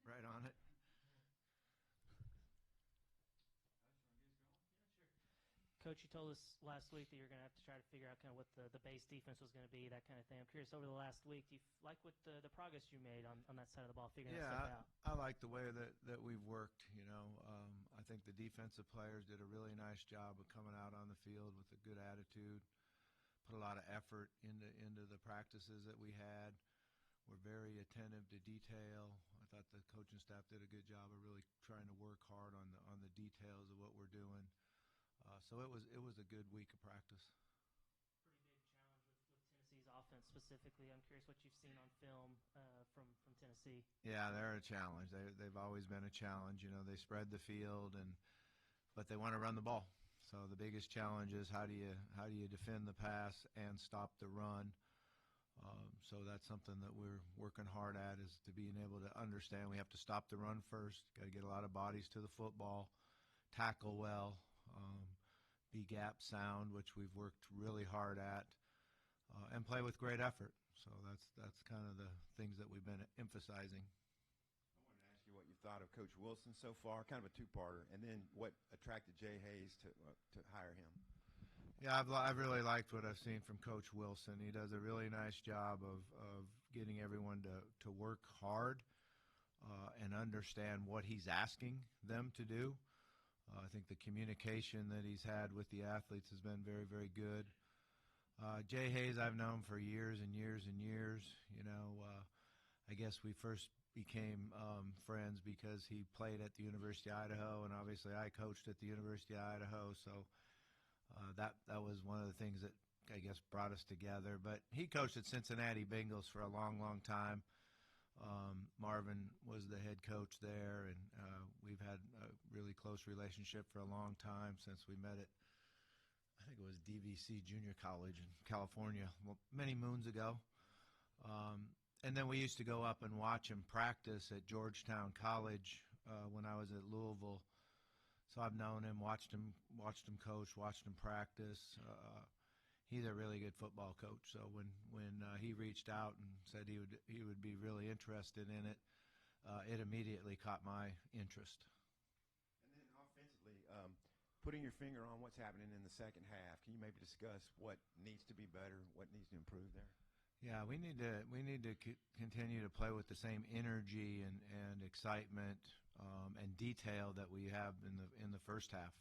right on it. Coach, you told us last week that you're going to have to try to figure out kind of what the base defense was going to be, that kind of thing. I'm curious, over the last week, do you like what the progress you made on that side of the ball, figuring that stuff out? I like the way that we've worked. I think the defensive players did a really nice job of coming out on the field with a good attitude, put a lot of effort into the practices that we had. We're very attentive to detail. I thought the coaching staff did a good job of really trying to work hard on the details of what we're doing. So it was a good week of practice. Pretty big challenge with Tennessee's offense specifically. I'm curious what you've seen on film from Tennessee. Yeah, they're a challenge. They've always been a challenge. They spread the field, but they want to run the ball. So the biggest challenge is how do you defend the pass and stop the run. So that's something that we're working hard at, is to being able to understand we have to stop the run first. Got to get a lot of bodies to the football, tackle well. Be gap sound, which we've worked really hard at, and play with great effort. So that's kind of the things that we've been emphasizing. I wanted to ask you what you thought of Coach Wilson so far, kind of a two-parter, and then what attracted Jay Hayes to hire him. Yeah, I've really liked what I've seen from Coach Wilson. He does a really nice job of getting everyone to work hard and understand what he's asking them to do. I think the communication that he's had with the athletes has been very, very good. Jay Hayes I've known for years and years and years. I guess we first became friends because he played at the University of Idaho, and obviously I coached at the University of Idaho. So that was one of the things that I guess brought us together. But he coached at Cincinnati Bengals for a long, long time. Marvin was the head coach there, and we've had a really close relationship for a long time since we met at, I think it was DVC Junior College in California many moons ago. And then we used to go up and watch him practice at Georgetown College when I was at Louisville. So I've known him, watched him coach, watched him practice. He's a really good football coach. So when he reached out and said he would be really interested in it, it immediately caught my interest. And then offensively, putting your finger on what's happening in the second half, can you maybe discuss what needs to be better, what needs to improve there? Yeah, we need to continue to play with the same energy and excitement and detail that we have in the first half.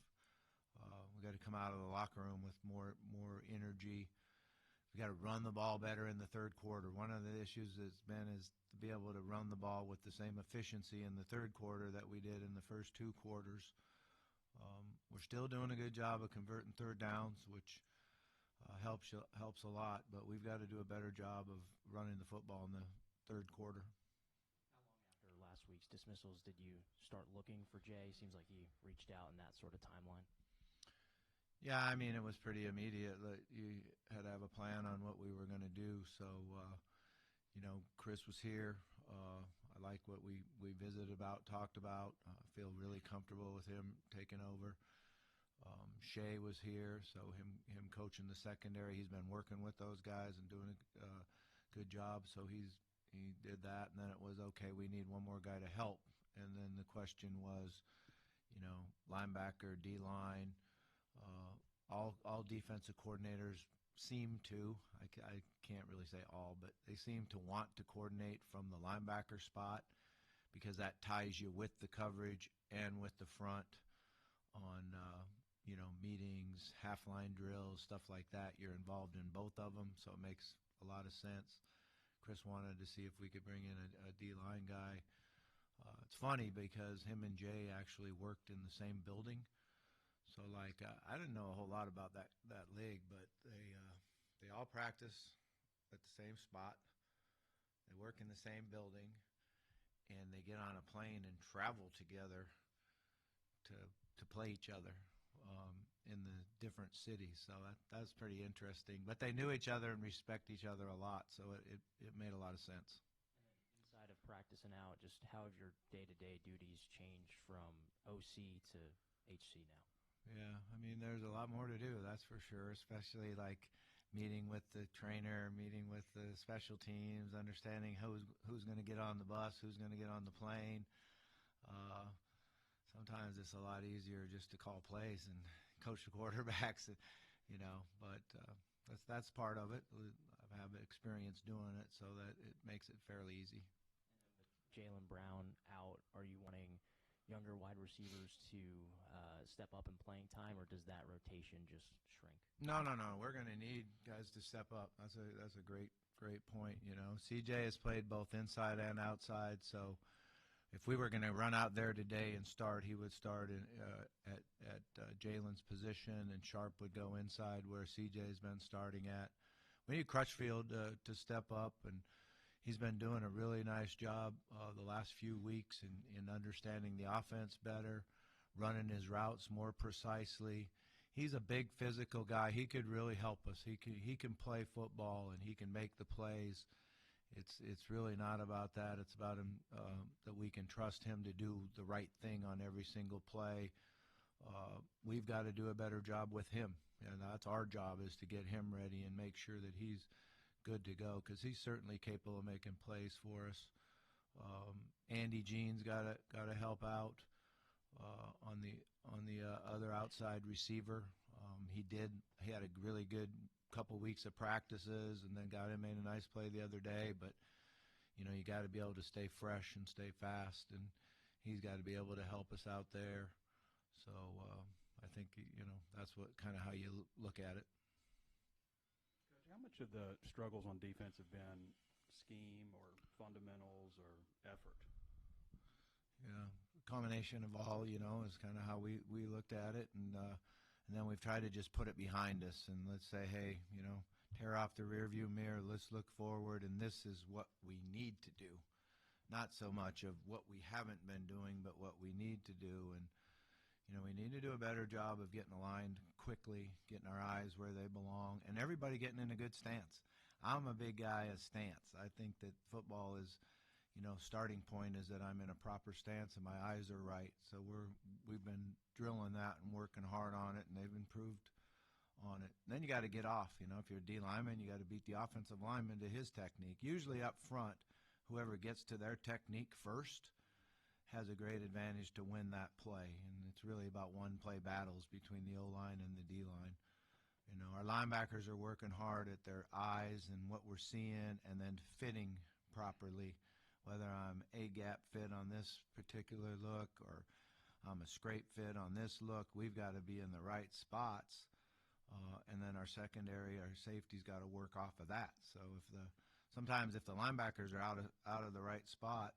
We got to come out of the locker room with more energy. We got to run the ball better in the third quarter. One of the issues is to be able to run the ball with the same efficiency in the third quarter that we did in the first two quarters. We're still doing a good job of converting third downs, which helps a lot, but we've got to do a better job of running the football in the third quarter. How long after last week's dismissals did you start looking for Jay? Seems like he reached out in that sort of timeline. Yeah, I mean, it was pretty immediate. You had to have a plan on what we were going to do. So, Chris was here. I like what we visited about, talked about. I feel really comfortable with him taking over. Shea was here, so him coaching the secondary. He's been working with those guys and doing a good job. So he did that, and then it was, okay, we need one more guy to help. And then the question was, linebacker, D-line. All defensive coordinators seem to, I can't really say all, but they seem to want to coordinate from the linebacker spot because that ties you with the coverage and with the front on, meetings, half-line drills, stuff like that. You're involved in both of them, so it makes a lot of sense. Chris wanted to see if we could bring in a D-line guy. It's funny because him and Jay actually worked in the same building. So, I didn't know a whole lot about that league, but they all practice at the same spot. They work in the same building, and they get on a plane and travel together to play each other in the different cities. So that's pretty interesting. But they knew each other and respect each other a lot, so it made a lot of sense. And then inside of practice and out, just how have your day-to-day duties changed from OC to HC now? Yeah, I mean, there's a lot more to do, that's for sure, especially meeting with the trainer, meeting with the special teams, understanding who's going to get on the bus, who's going to get on the plane. Uh, Sometimes it's a lot easier just to call plays and coach the quarterbacks, But that's part of it. I have experience doing it, so that it makes it fairly easy. Jaylen Brown out, are you wanting younger wide receivers to step up in playing time, or does that rotation just shrink? No. We're going to need guys to step up. That's a great point. CJ has played both inside and outside, so if we were going to run out there today and start, he would start at Jaylen's position, and Sharp would go inside where CJ's been starting at. We need Crutchfield to step up, and he's been doing a really nice job the last few weeks in understanding the offense better, running his routes more precisely. He's a big physical guy. He could really help us. He can play football, and he can make the plays. It's really not about that. It's about him that we can trust him to do the right thing on every single play. We've got to do a better job with him, and that's our job, is to get him ready and make sure that he's good to go, because he's certainly capable of making plays for us. Andy Jean's got to help out on the other outside receiver. He had a really good couple weeks of practices, and then made a nice play the other day. But you got to be able to stay fresh and stay fast, and he's got to be able to help us out there. So I think that's what kind of how you look at it. Coach, how much of the struggles on defense have been scheme or fundamentals or effort? Yeah, combination of all, is kind of how we looked at it, and then we've tried to just put it behind us and let's say, hey, tear off the rearview mirror, let's look forward, and this is what we need to do. Not so much of what we haven't been doing, but what we need to do. And we need to do a better job of getting aligned quickly, getting our eyes where they belong, and everybody getting in a good stance. I'm a big guy of stance. I think that football is, starting point is that I'm in a proper stance and my eyes are right. So we've been drilling that and working hard on it, and they've improved on it. Then you got to get off. If you're a D lineman, you got to beat the offensive lineman to his technique. Usually up front, whoever gets to their technique first has a great advantage to win that play. And it's really about one-play battles between the O-line and the D-line. Our linebackers are working hard at their eyes and what we're seeing, and then fitting properly, whether I'm A-gap fit on this particular look or I'm a scrape fit on this look. We've got to be in the right spots. And then our secondary, our safety's got to work off of that. So sometimes if the linebackers are out of the right spot,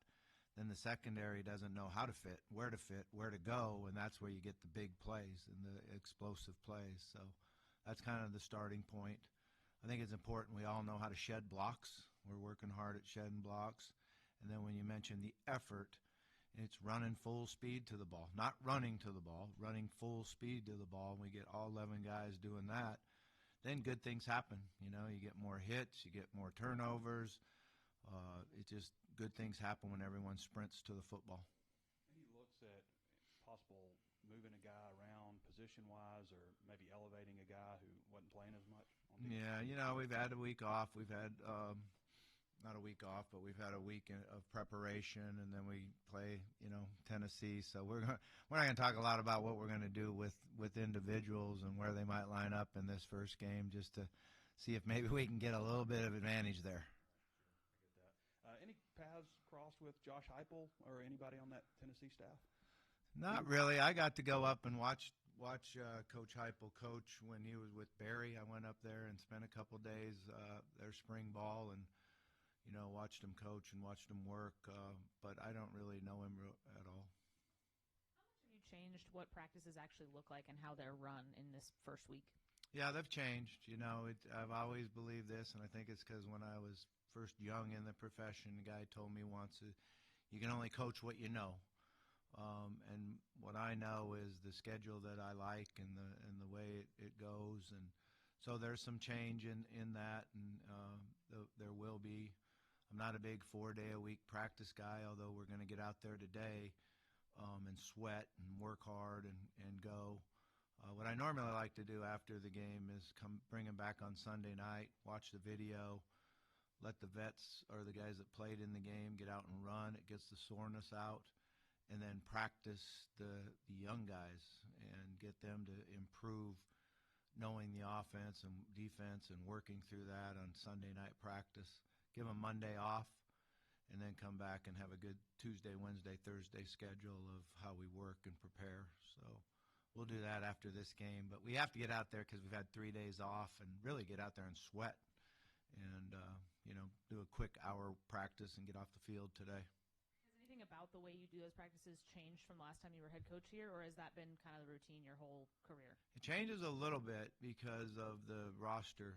then the secondary doesn't know how to fit, where to go, and that's where you get the big plays and the explosive plays. So that's kind of the starting point. I think it's important we all know how to shed blocks. We're working hard at shedding blocks. And then when you mention the effort, it's running full speed to the ball. Not running to the ball, running full speed to the ball. And we get all 11 guys doing that, then good things happen. You get more hits, you get more turnovers. It just good things happen when everyone sprints to the football. Any looks at possible moving a guy around position-wise, or maybe elevating a guy who wasn't playing as much on defense? Yeah, we've had a week off. We've had not a week off, but we've had a week of preparation, and then we play, Tennessee. So we're not going to talk a lot about what we're going to do with individuals and where they might line up in this first game, just to see if maybe we can get a little bit of advantage there. I get that. Any paths crossed with Josh Heupel or anybody on that Tennessee staff? Not really. I got to go up and watch Coach Heupel coach when he was with Barry. I went up there and spent a couple days their spring ball, and watched him coach and watched him work. But I don't really know him at all. How much have you changed what practices actually look like and how they're run in this first week? Yeah, they've changed. I've always believed this, and I think it's because when I was first young in the profession, the guy told me once, you can only coach what you know. And what I know is the schedule that I like and the way it goes. And so there's some change in that, and there will be. I'm not a big 4-day-a-week practice guy, although we're going to get out there today and sweat and work hard and go. What I normally like to do after the game is bring them back on Sunday night, watch the video, let the vets or the guys that played in the game get out and run. It gets the soreness out, and then practice the young guys and get them to improve knowing the offense and defense and working through that on Sunday night practice. Give them Monday off, and then come back and have a good Tuesday, Wednesday, Thursday schedule of how we work and prepare. So we'll do that after this game. But we have to get out there because we've had 3 days off and really get out there and sweat and, do a quick hour practice and get off the field today. Has anything about the way you do those practices changed from last time you were head coach here, or has that been kind of the routine your whole career? It changes a little bit because of the roster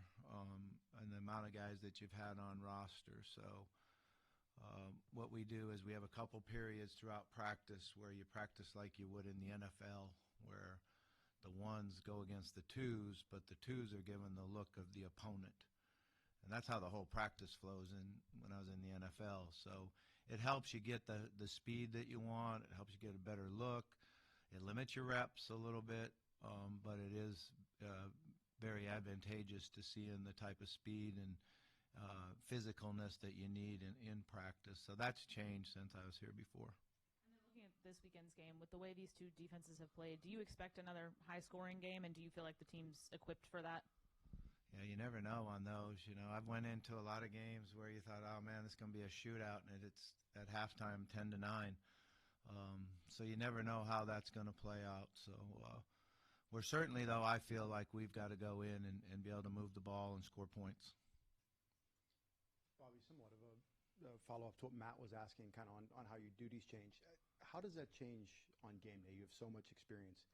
and the amount of guys that you've had on roster. So what we do is we have a couple periods throughout practice where you practice like you would in the NFL, where the ones go against the twos, but the twos are given the look of the opponent. And that's how the whole practice flows in when I was in the NFL. So it helps you get the speed that you want. It helps you get a better look. It limits your reps a little bit, but it is very advantageous to see in the type of speed and physicalness that you need in practice. So that's changed since I was here before. And then looking at this weekend's game, with the way these two defenses have played, do you expect another high-scoring game, and do you feel like the team's equipped for that? Yeah, you never know on those. I've went into a lot of games where you thought, oh, man, this is going to be a shootout, and it's at halftime 10-9. So you never know how that's going to play out. So we're certainly, though, I feel like we've got to go in and be able to move the ball and score points. Bobby, somewhat of a follow-up to what Matt was asking, kind of on how your duties change. How does that change on game day? You have so much experience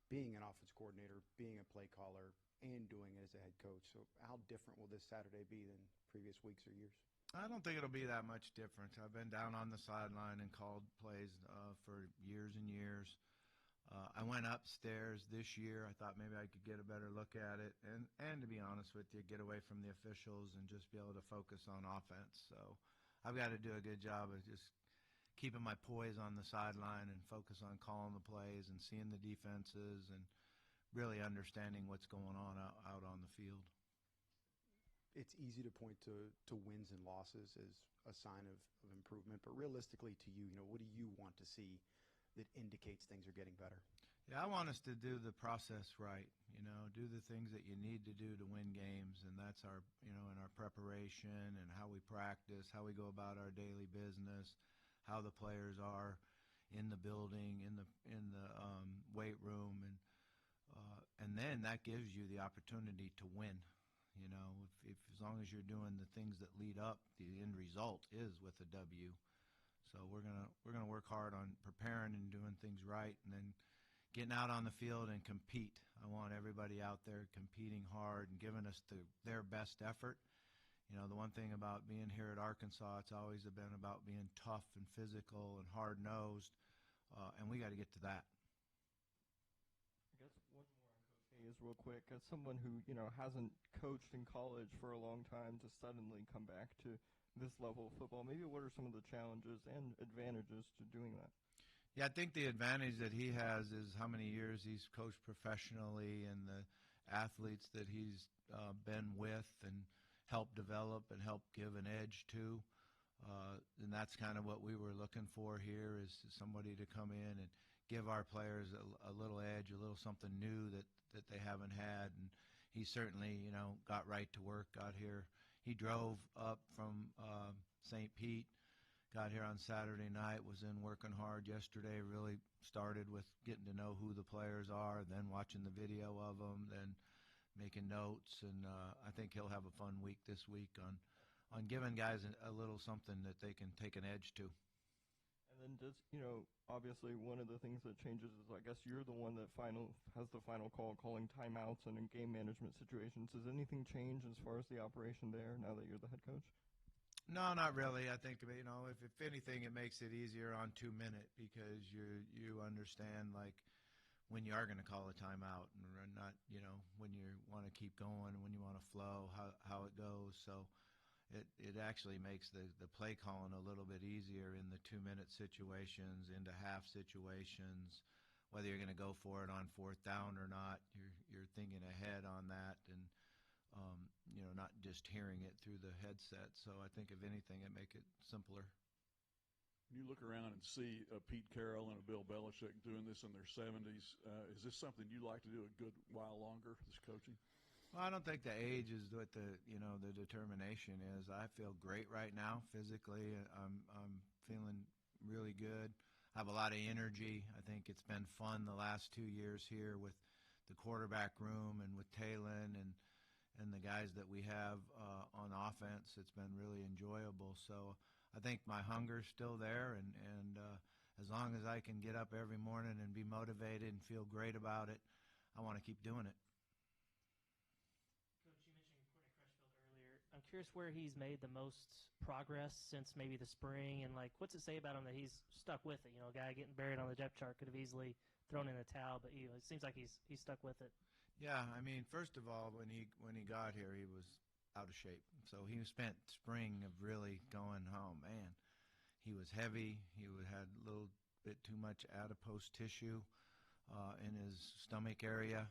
being an offense coordinator, being a play caller, and doing it as a head coach. So how different will this Saturday be than previous weeks or years? I don't think it'll be that much different. I've been down on the sideline and called plays for years and years. I went upstairs this year. I thought maybe I could get a better look at it and to be honest with you, get away from the officials and just be able to focus on offense. So I've got to do a good job of just keeping my poise on the sideline and focus on calling the plays and seeing the defenses and really understanding what's going on out on the field. It's easy to point to wins and losses as a sign of improvement, but realistically to you, what do you want to see that indicates things are getting better? Yeah, I want us to do the process right, do the things that you need to do to win games, and that's our, in our preparation and how we practice, how we go about our daily business, how the players are in the building, in the weight room, and then that gives you the opportunity to win. If as long as you're doing the things that lead up, the end result is with a W. So we're gonna work hard on preparing and doing things right, and then getting out on the field and compete. I want everybody out there competing hard and giving us their best effort. The one thing about being here at Arkansas, it's always been about being tough and physical and hard-nosed, and we got to get to that. I guess one more on Coach Hayes real quick. As someone who, hasn't coached in college for a long time to suddenly come back to this level of football, maybe what are some of the challenges and advantages to doing that? Yeah, I think the advantage that he has is how many years he's coached professionally and the athletes that he's been with and helped develop and help give an edge to. And that's kind of what we were looking for here, is somebody to come in and give our players a little edge, a little something new that they haven't had. And he certainly, got right to work, got here. He drove up from St. Pete, got here on Saturday night, was in working hard yesterday, really started with getting to know who the players are, then watching the video of them, then making notes. And I think he'll have a fun week this week on giving guys a little something that they can take an edge to. And then just, obviously one of the things that changes is I guess you're the one that has the final call calling timeouts and in game management situations. Does anything change as far as the operation there now that you're the head coach? No, not really. I think, if anything, it makes it easier on 2 minute because you understand, like, when you are going to call a timeout and not, when you want to keep going, when you want to flow, how it goes. So it actually makes the play calling a little bit easier in the 2 minute situations, into half situations, whether you're going to go for it on fourth down or not. You're thinking ahead on that, and not just hearing it through the headset. So I think if anything, it make it simpler. When you look around and see Pete Carroll and Bill Belichick doing this in their 70s, is this something you'd like to do a good while longer, this coaching? Well, I don't think the age is what the determination is. I feel great right now physically. I'm feeling really good. I have a lot of energy. I think it's been fun the last 2 years here with the quarterback room and with Talon and the guys that we have on offense. It's been really enjoyable. So I think my hunger's still there, and as long as I can get up every morning and be motivated and feel great about it, I want to keep doing it. Coach, you mentioned Courtney Crutchfield earlier. I'm curious where he's made the most progress since maybe the spring, and what's it say about him that he's stuck with it? A guy getting buried on the depth chart could have easily thrown in the towel, but it seems like he's stuck with it. Yeah, I mean, first of all, when he got here, he was out of shape. So he spent spring of really going, oh man, he was heavy. He had a little bit too much adipose tissue in his stomach area.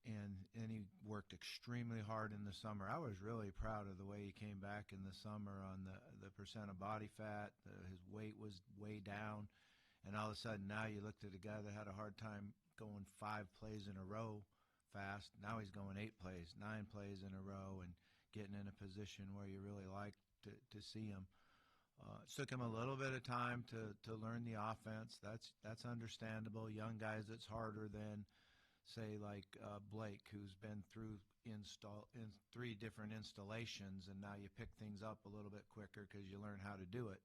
And he worked extremely hard in the summer. I was really proud of the way he came back in the summer on the percent of body fat. His weight was way down. And all of a sudden now you looked at a guy that had a hard time going 5 plays in a row fast. Now he's going 8 plays, 9 plays in a row and getting in a position where you really like to see him. It took him a little bit of time to learn the offense. That's understandable. Young guys, it's harder than say like Blake, who's been through in 3 different installations, and now you pick things up a little bit quicker because you learn how to do it.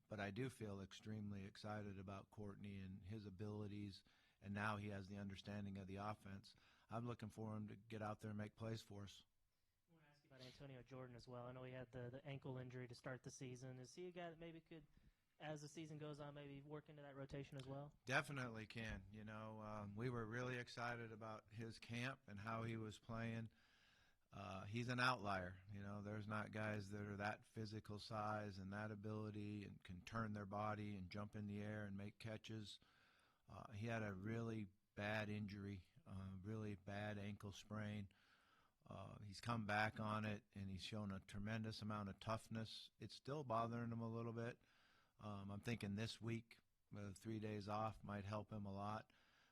But I do feel extremely excited about Courtney and his abilities, and now he has the understanding of the offense. I'm looking for him to get out there and make plays for us. I want to ask you about Antonio Jordan as well. I know he had the ankle injury to start the season. Is he a guy that maybe could, as the season goes on, maybe work into that rotation as well? Definitely can. We were really excited about his camp and how he was playing. He's an outlier. There's not guys that are that physical size and that ability and can turn their body and jump in the air and make catches. He had a really bad injury, really bad ankle sprain. He's come back on it, and he's shown a tremendous amount of toughness. It's still bothering him a little bit. I'm thinking this week, 3 days off might help him a lot.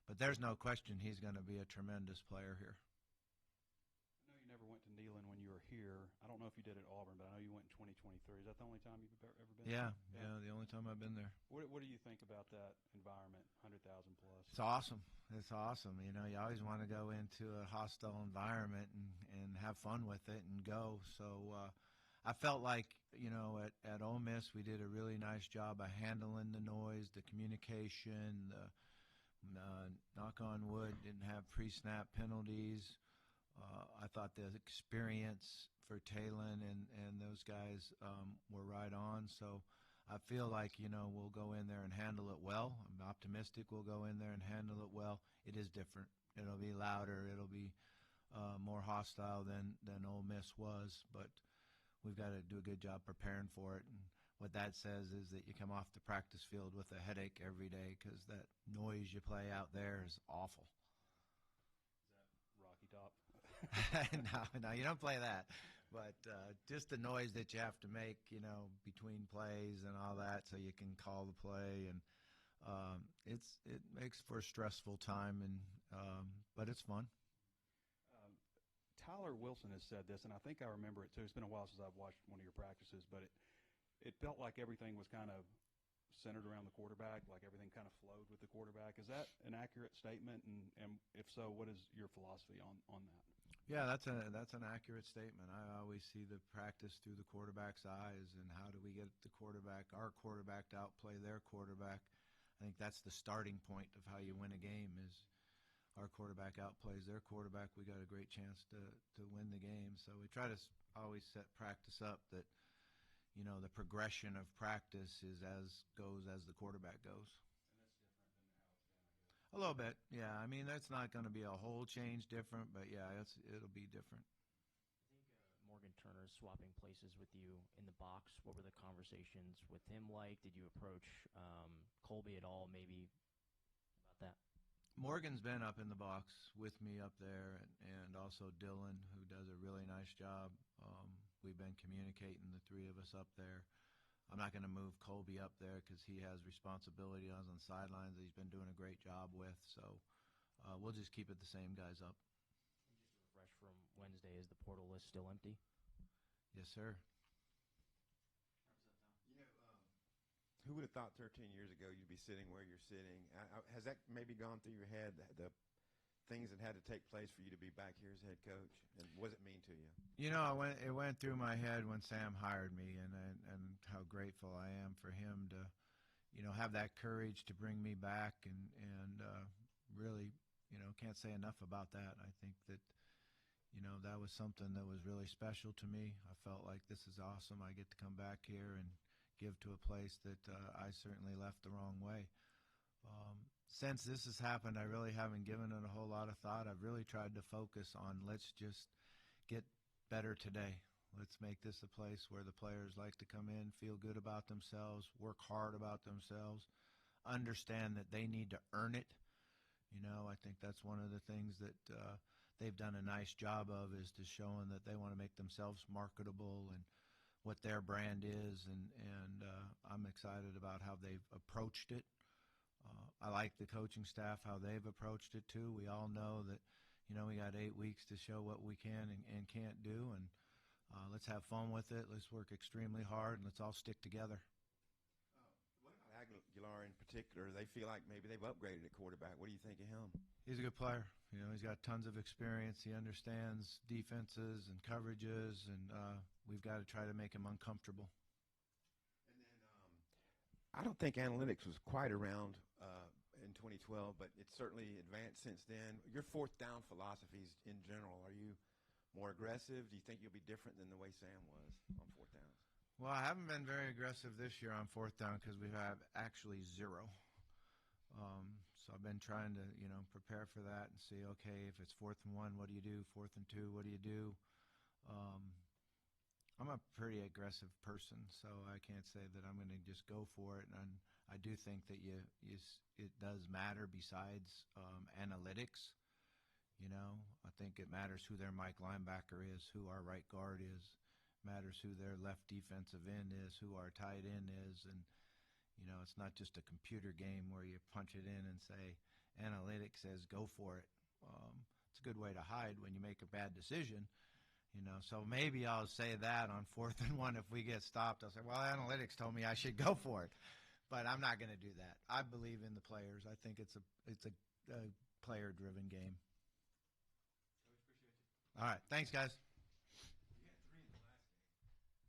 But there's no question he's going to be a tremendous player here. I know you never went to Neyland when you were here. I don't know if you did at Auburn, but I know you went in 2023. Is that the only time you've ever been Yeah, there? the only time I've been there. What do you think about that environment, 100,000 plus? It's awesome. It's awesome. You always want to go into a hostile environment and have fun with it and go. So I felt like, at Ole Miss we did a really nice job of handling the noise, the communication, the knock on wood, didn't have pre-snap penalties. I thought the experience for Talon and those guys were right on. So I feel like, we'll go in there and handle it well. I'm optimistic we'll go in there and handle it well. It is different. It'll be louder. It'll be more hostile than Ole Miss was. But we've got to do a good job preparing for it. And what that says is that you come off the practice field with a headache every day because that noise you play out there is awful. Is that Rocky Top? No, you don't play that. But just the noise that you have to make, between plays and all that so you can call the play. And it makes for a stressful time, but it's fun. Tyler Wilson has said this, and I think I remember it too. It's been a while since I've watched one of your practices, but it felt like everything was kind of centered around the quarterback, like everything kind of flowed with the quarterback. Is that an accurate statement? And if so, what is your philosophy on that? Yeah, that's an accurate statement. I always see the practice through the quarterback's eyes, and how do we get our quarterback to outplay their quarterback. I think that's the starting point of how you win a game is our quarterback outplays their quarterback. We got a great chance to win the game. So we try to always set practice up that, the progression of practice is as the quarterback goes. A little bit, yeah. I mean, that's not going to be a whole change different, but yeah, it'll be different. I think Morgan Turner's swapping places with you in the box. What were the conversations with him like? Did you approach Colby at all maybe about Morgan's been up in the box with me up there, and also Dylan, who does a really nice job. We've been communicating, the three of us up there. I'm not going to move Colby up there because he has responsibility on the sidelines that he's been doing a great job with. So we'll just keep it the same guys up. Fresh from Wednesday, is the portal list still empty? Yes, sir. You know, who would have thought 13 years ago you'd be sitting where you're sitting? Has that maybe gone through your head, the things that had to take place for you to be back here as head coach? And what does it mean to you? You know, it went through my head when Sam hired me, and how grateful I am for him to, have that courage to bring me back, and really, can't say enough about that. I think that, that was something that was really special to me. I felt like this is awesome. I get to come back here and give to a place that I certainly left the wrong way. Since this has happened, I really haven't given it a whole lot of thought. I've really tried to focus on let's just get better today. Let's make this a place where the players like to come in, feel good about themselves, work hard about themselves, understand that they need to earn it. I think that's one of the things that they've done a nice job of, is to showing that they want to make themselves marketable and what their brand is, and I'm excited about how they've approached it. I like the coaching staff, how they've approached it too. We all know that, we got 8 weeks to show what we can and can't do, and let's have fun with it. Let's work extremely hard, and let's all stick together. What about Aguilar in particular? They feel like maybe they've upgraded at quarterback. What do you think of him? He's a good player. He's got tons of experience. He understands defenses and coverages, and we've got to try to make him uncomfortable. And then I don't think analytics was quite around in 2012, but it's certainly advanced since then. Your fourth down philosophies in general, are you more aggressive? Do you think you'll be different than the way Sam was on fourth downs? Well, I haven't been very aggressive this year on fourth down because we have actually 0. So I've been trying to, prepare for that and see, okay, if it's 4th and 1, what do you do? 4th and 2, what do you do? I'm a pretty aggressive person, so I can't say that I'm going to just go for it. And I do think that it does matter besides analytics. I think it matters who their Mike linebacker is, who our right guard is, matters who their left defensive end is, who our tight end is, and it's not just a computer game where you punch it in and say analytics says go for it. It's a good way to hide when you make a bad decision. So maybe I'll say that on 4th and 1 if we get stopped. I'll say, well, analytics told me I should go for it, but I'm not going to do that. I believe in the players. I think it's a player-driven game. All right, thanks, guys.